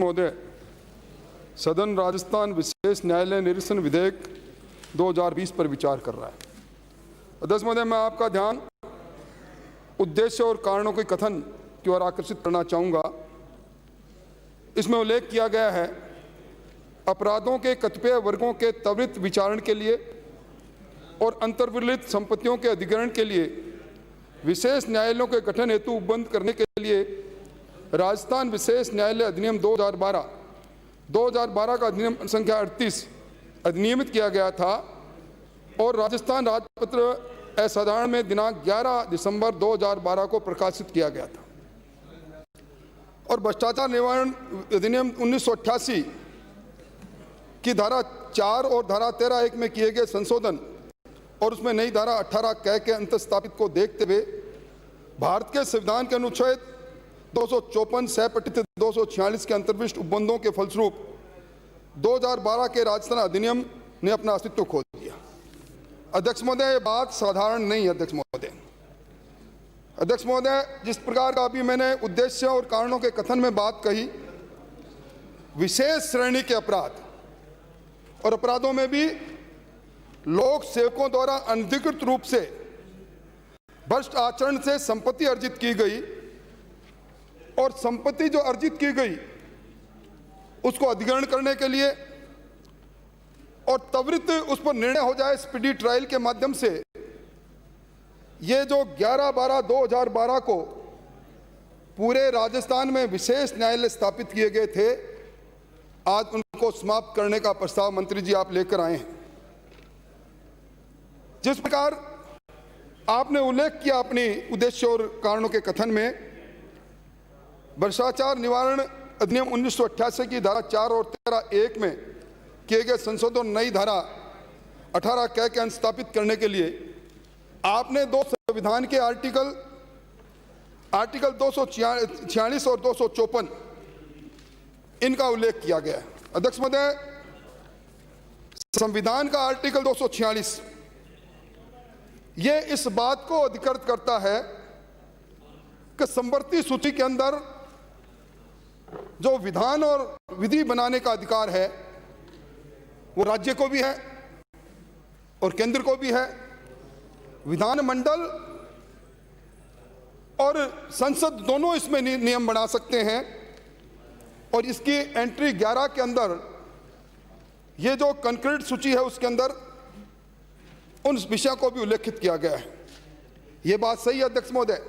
महोदय, सदन राजस्थान विशेष न्यायालय निरीक्षण विधेयक 2020 पर विचार कर रहा है। अध्यक्ष महोदय, मैं आपका ध्यान उद्देश्य और कारणों के कथन की ओर आकर्षित करना चाहूँगा। इसमें उल्लेख किया गया है, अपराधों के कतिपय वर्गों के त्वरित विचारण के लिए और अंतर्विलित संपत्तियों के अधिग्रहण के लिए विशेष न्यायालयों के गठन हेतु उपबंध करने के लिए राजस्थान विशेष न्यायालय अधिनियम 2012 का अधिनियम संख्या 38 अधिनियमित किया गया था और राजस्थान राजपत्र असाधारण में दिनांक 11 दिसंबर 2012 को प्रकाशित किया गया था। और भ्रष्टाचार निवारण अधिनियम 1988 की धारा 4 और धारा 13(1) में किए गए संशोधन और उसमें नई धारा 18 क के अंतर स्थापित को देखते हुए भारत के संविधान के अनुच्छेद 254 सह-पठित 246 के अंतर्विष्ट उपबंधों के फलस्वरूप 2012 के राजस्थान अधिनियम ने अपना अस्तित्व खो दिया। अध्यक्ष महोदय, ये बात साधारण नहीं है। अध्यक्ष महोदय, जिस प्रकार का अभी मैंने उद्देश्य और कारणों के कथन में बात कही, विशेष श्रेणी के अपराध और अपराधों में भी लोक सेवकों द्वारा अनधिकृत रूप से भ्रष्ट आचरण से संपत्ति अर्जित की गई और संपत्ति जो अर्जित की गई उसको अधिग्रहण करने के लिए और त्वरित उस पर निर्णय हो जाए स्पीडी ट्रायल के माध्यम से, ये जो 11/12/2012 को पूरे राजस्थान में विशेष न्यायालय स्थापित किए गए थे, आज उनको समाप्त करने का प्रस्ताव मंत्री जी आप लेकर आए हैं। जिस प्रकार आपने उल्लेख किया अपनी उद्देश्य और कारणों के कथन में, भ्रष्टाचार निवारण अधिनियम 1988 की धारा 4 और 13(1) में किए गए संशोधन नई धारा 18 क के स्थापित करने के लिए आपने दो संविधान के आर्टिकल 246 और 254 इनका उल्लेख किया गया है। अध्यक्ष महोदय, संविधान का आर्टिकल 246 ये इस बात को अधिकृत करता है कि संवर्ती सूची के अंदर जो विधान और विधि बनाने का अधिकार है वो राज्य को भी है और केंद्र को भी है। विधानमंडल और संसद दोनों इसमें नियम बना सकते हैं और इसकी एंट्री 11 के अंदर ये जो कंक्रीट सूची है उसके अंदर उन विषयों को भी उल्लेखित किया गया है। ये बात सही है अध्यक्ष महोदय।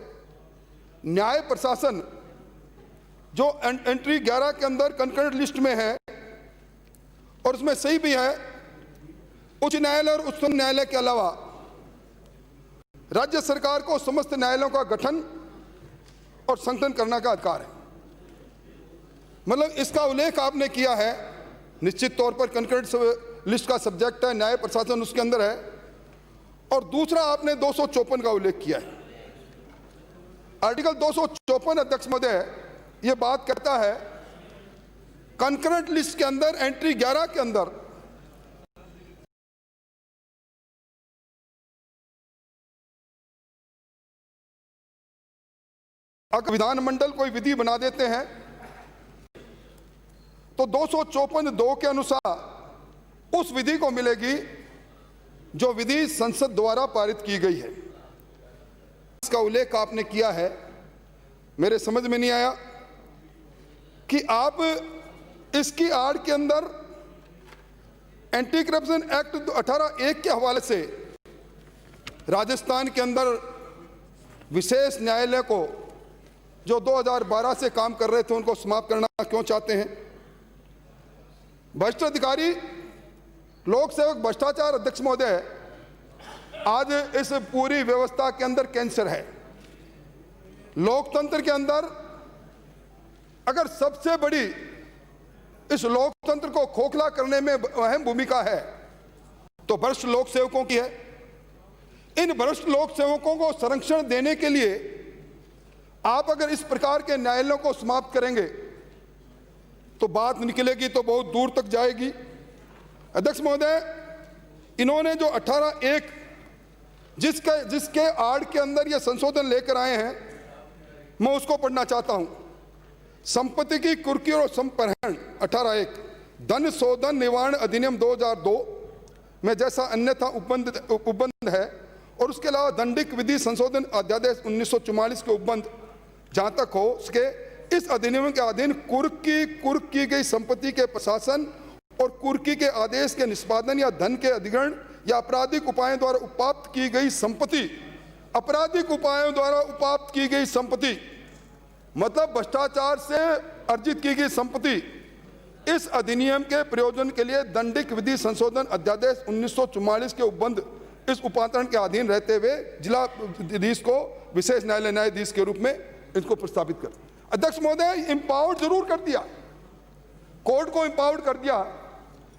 न्याय प्रशासन जो एंट्री 11 के अंदर कंकरेंट लिस्ट में है और उसमें सही भी है, उच्च न्यायालय और उच्चतम न्यायालय के अलावा राज्य सरकार को समस्त न्यायालयों का गठन और संगठन करने का अधिकार है। मतलब इसका उल्लेख आपने किया है, निश्चित तौर पर कंकरेंट लिस्ट का सब्जेक्ट है, न्याय प्रशासन उसके अंदर है। और दूसरा आपने 254 का उल्लेख किया है। आर्टिकल 254 अध्यक्ष महोदय ये बात कहता है कंकरेंट लिस्ट के अंदर एंट्री 11 के अंदर अगर विधानमंडल कोई विधि बना देते हैं तो 254(2) के अनुसार उस विधि को मिलेगी जो विधि संसद द्वारा पारित की गई है। इसका उल्लेख आपने किया है। मेरे समझ में नहीं आया कि आप इसकी आड़ के अंदर एंटी करप्शन एक्ट 18(1) के हवाले से राजस्थान के अंदर विशेष न्यायालय को जो 2012 से काम कर रहे थे उनको समाप्त करना क्यों चाहते हैं? भ्रष्ट अधिकारी, लोक सेवक भ्रष्टाचार अध्यक्ष महोदय आज इस पूरी व्यवस्था के अंदर कैंसर है। लोकतंत्र के अंदर अगर सबसे बड़ी इस लोकतंत्र को खोखला करने में अहम भूमिका है तो भ्रष्ट लोक सेवकों की है। इन भ्रष्ट लोक सेवकों को संरक्षण देने के लिए आप अगर इस प्रकार के न्यायालयों को समाप्त करेंगे तो बात निकलेगी तो बहुत दूर तक जाएगी। अध्यक्ष महोदय, इन्होंने जो 18(1) जिसके आड़ के अंदर ये संशोधन लेकर आए हैं, मैं उसको पढ़ना चाहता हूं। संपत्ति की कुर्की और संपहरण 18(1), धन शोधन निवारण अधिनियम 2002 में जैसा अन्यथा उपबंध है, और उसके अलावा दंडिक विधि संशोधन अध्यादेश 1944 के उपबंध जहां तक हो सके इस अधिनियम के अधीन कुर्क की गई संपत्ति के प्रशासन और कुर्की के आदेश के निष्पादन या धन के अधिग्रहण या आपराधिक उपायों द्वारा उपाप्त की गई संपत्ति, आपराधिक उपायों द्वारा उपाप्त की गई संपत्ति मतलब भ्रष्टाचार से अर्जित की गई संपत्ति, इस अधिनियम के प्रयोजन के लिए दंडिक विधि संशोधन अध्यादेश 1944 के उपबंध इस उपांतरण के अधीन रहते हुए जिला न्यायाधीश को विशेष न्यायालय न्यायाधीश के रूप में इसको प्रस्तावित कर। अध्यक्ष महोदय, इंपावर्ड जरूर कर दिया, कोर्ट को इंपावर्ड कर दिया,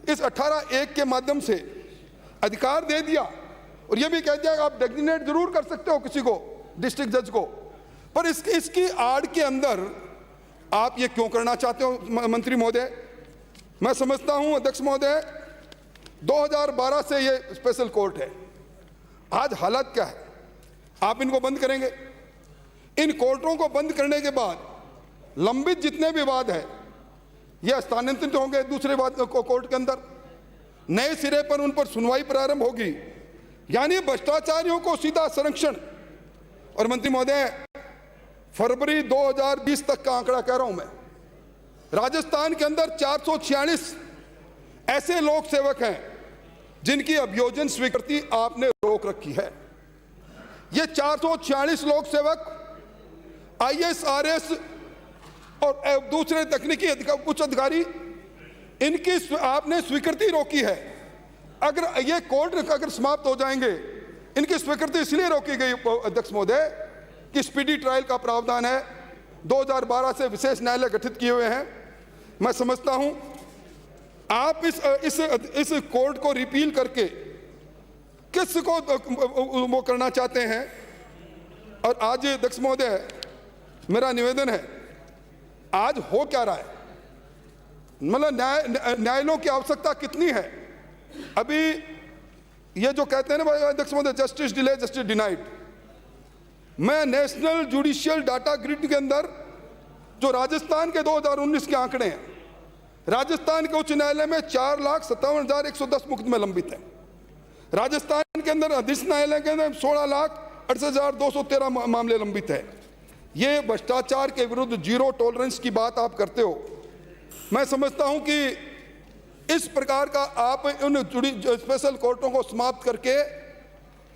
इस 18(1) के माध्यम से अधिकार दे दिया, और यह भी कह दिया कि आप डेजिग्नेट जरूर कर सकते हो किसी को, डिस्ट्रिक्ट जज को, पर इसकी आड़ के अंदर आप ये क्यों करना चाहते हो मंत्री महोदय? मैं समझता हूं अध्यक्ष महोदय 2012 से ये स्पेशल कोर्ट है, आज हालत क्या है? आप इनको बंद करेंगे, इन कोर्टों को बंद करने के बाद लंबित जितने विवाद है ये स्थानांतरित होंगे दूसरे कोर्ट के अंदर, नए सिरे पर उन पर सुनवाई प्रारंभ होगी, यानी भ्रष्टाचारियों को सीधा संरक्षण। और मंत्री महोदय, फरवरी 2020 तक का आंकड़ा कह रहा हूं मैं, राजस्थान के अंदर 446 ऐसे लोक सेवक हैं जिनकी अभियोजन स्वीकृति आपने रोक रखी है। ये 446 लोक सेवक IAS, RS और दूसरे तकनीकी उच्च अधिकारी, इनकी आपने स्वीकृति रोकी है। अगर ये कोर्ट अगर समाप्त हो जाएंगे, इनकी स्वीकृति इसलिए रोकी गई अध्यक्ष महोदय कि स्पीडी ट्रायल का प्रावधान है, 2012 से विशेष न्यायालय गठित किए हुए हैं। मैं समझता हूं आप इस कोर्ट को रिपील करके किस को वो करना चाहते हैं। और आज अध्यक्ष महोदय मेरा निवेदन है, आज हो क्या रहा है, मतलब न्यायालयों की आवश्यकता कितनी है? अभी ये जो कहते हैं ना अध्यक्ष महोदय, जस्टिस डिले जस्टिस डिनाइड, मैं नेशनल जुडिशियल डाटा ग्रिड के अंदर जो राजस्थान के 2019 के आंकड़े हैं, राजस्थान के उच्च न्यायालय में 4,57,110 मुकदमे लंबित हैं, राजस्थान के अंदर अधीश न्यायालय के अंदर 16,68,213 मामले लंबित है। ये भ्रष्टाचार के विरुद्ध जीरो टॉलरेंस की बात आप करते हो। मैं समझता हूं कि इस प्रकार का आप उन स्पेशल कोर्टों को समाप्त करके,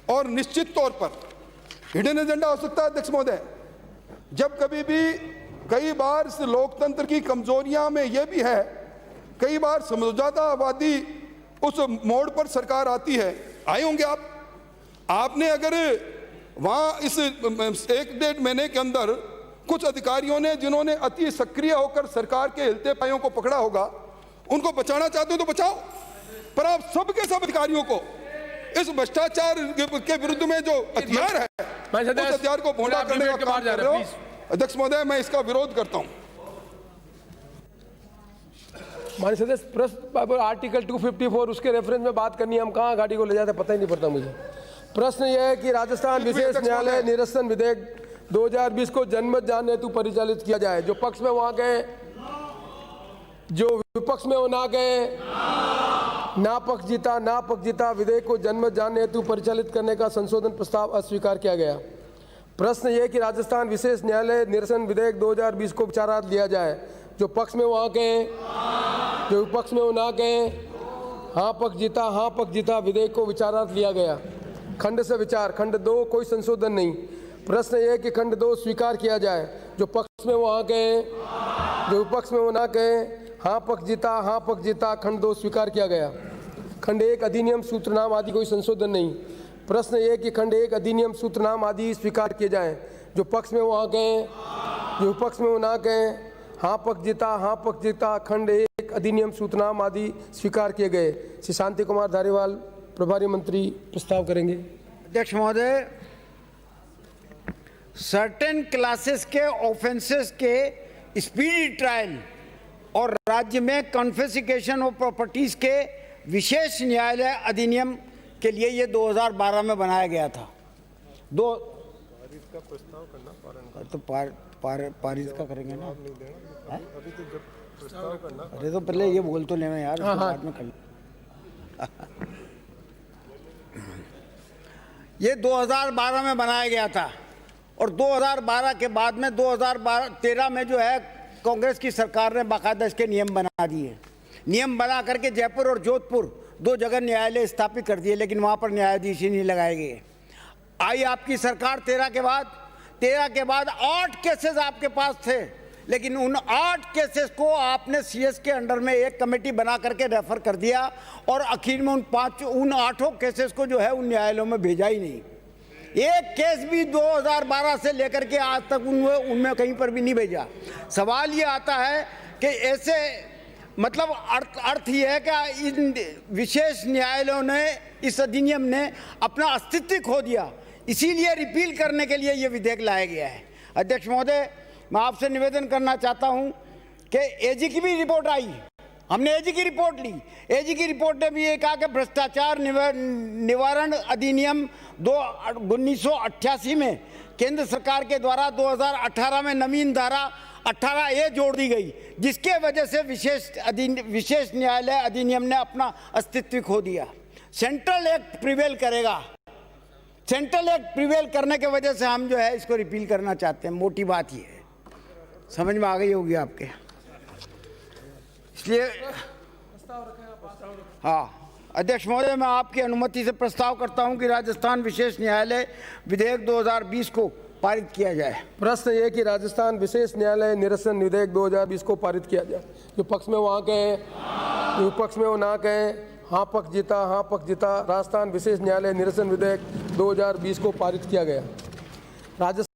और निश्चित तौर पर हिडन एजेंडा हो सकता है अध्यक्ष महोदय, जब कभी भी कई बार इस लोकतंत्र की कमजोरियां में यह भी है, कई बार समझौतावादी उस मोड़ पर सरकार आती है, आए होंगे आपने अगर वहां इस 1-1.5 महीने के अंदर कुछ अधिकारियों ने जिन्होंने अति सक्रिय होकर सरकार के हिलते पायों को पकड़ा होगा, उनको बचाना चाहते हो तो बचाओ, पर आप सबके सब अधिकारियों को इस भ्रष्टाचार के विरुद्ध में जो हथियार है उस हथियार को भोंडा करने का काम कर रहे हो। अध्यक्ष महोदय, मैं इसका विरोध करता हूं। माननीय सदस्य, प्रश्न आर्टिकल 254 उसके रेफरेंस में बात करनी है, हम कहाँ गाड़ी को ले जाते पता ही नहीं पड़ता मुझे। प्रश्न यह है कि राजस्थान विशेष न्यायालय निरसन विधेयक 2020 को जनमत जानने हेतु परिचालित किया जाए। जो पक्ष में वहां गए, जो विपक्ष में वो ना गए, ना पक्ष जीता विधेयक को जनमत जानने हेतु परिचालित करने का संशोधन प्रस्ताव अस्वीकार किया गया। प्रश्न यह कि राजस्थान विशेष न्यायालय निरसन विधेयक 2020 को विचाराधीन लिया जाए। जो पक्ष में वहां गए, जो विपक्ष में वो ना गए, हाँ पक्ष जीता विधेयक को विचाराधीन लिया गया। खंड से विचार, खंड 2 कोई संशोधन नहीं। प्रश्न यह कि खंड 2 स्वीकार किया जाए। जो पक्ष में वहां गए, जो विपक्ष में वो ना गए, हाँ पक्ष जीता खंड 2 स्वीकार किया गया। खंड 1 अधिनियम सूत्रनाम आदि कोई संशोधन नहीं। प्रश्न यह कि खंड 1 अधिनियम सूत्रनाम आदि स्वीकार किए जाएं। जो पक्ष में वहां गए, जो विपक्ष में वो ना गए, हाँ पक्ष जीता खंड 1 अधिनियम सूत्रनाम आदि स्वीकार किए गए। श्री शांति कुमार धारीवाल प्रभारी मंत्री प्रस्ताव करेंगे। अध्यक्ष महोदय, सर्टेन क्लासेस के ऑफेंसेस के स्पीडी ट्रायल और राज्य में कॉन्फिस्केशन ऑफ प्रॉपर्टीज के विशेष न्यायालय अधिनियम के लिए ये 2012 में बनाया गया था। पारित का प्रस्ताव करना, तो पारित का करेंगे ना। अरे तो पहले ये बोल तो लेना यार, उसके बाद में कर। ये 2012 में बनाया गया था और 2012 के बाद में 2013 में जो है कांग्रेस की सरकार ने बाकायदा इसके नियम बना दिए। नियम बना करके जयपुर और जोधपुर 2 जगह न्यायालय स्थापित कर दिए, लेकिन वहाँ पर न्यायाधीश ही नहीं लगाए गए। आई आपकी सरकार 13 के बाद 8 केसेस आपके पास थे, लेकिन उन 8 केसेस को आपने सीएस के अंडर में एक कमेटी बना करके रेफर कर दिया और आखिर में उन 8 केसेस को जो है उन न्यायालयों में भेजा ही नहीं। एक केस भी 2012 से लेकर के आज तक उनमें कहीं पर भी नहीं भेजा। सवाल ये आता है कि ऐसे मतलब अर्थ ये है कि इन विशेष न्यायालयों ने, इस अधिनियम ने अपना अस्तित्व खो दिया, इसीलिए रिपील करने के लिए ये विधेयक लाया गया है। अध्यक्ष महोदय, मैं आपसे निवेदन करना चाहता हूं कि एजी की भी रिपोर्ट आई, हमने एजी की रिपोर्ट ली। एजी की रिपोर्ट ने भी ये कहा कि भ्रष्टाचार निवारण अधिनियम 1988 में केंद्र सरकार के द्वारा 2018 में नवीन धारा 18A जोड़ दी गई, जिसके वजह से विशेष न्यायालय अधिनियम ने अपना अस्तित्व खो दिया। सेंट्रल एक्ट प्रिवेल करेगा, सेंट्रल एक्ट प्रिवेल करने के वजह से हम जो है इसको रिपील करना चाहते हैं। मोटी बात ये है, समझ में आ गई होगी आपके। इसलिए हाँ अध्यक्ष महोदय, मैं आपकी अनुमति से प्रस्ताव करता हूं कि राजस्थान विशेष न्यायालय विधेयक 2020 को पारित किया जाए। प्रश्न ये कि राजस्थान विशेष न्यायालय निरसन विधेयक 2020 को पारित किया जाए। जो पक्ष में वो हाँ कहें, जो पक्ष में वो ना कहें। हाँ पक्ष जीता, हाँ पक्ष जीता। राजस्थान विशेष न्यायालय निरसन विधेयक 2020 को पारित किया गया। राजस्थान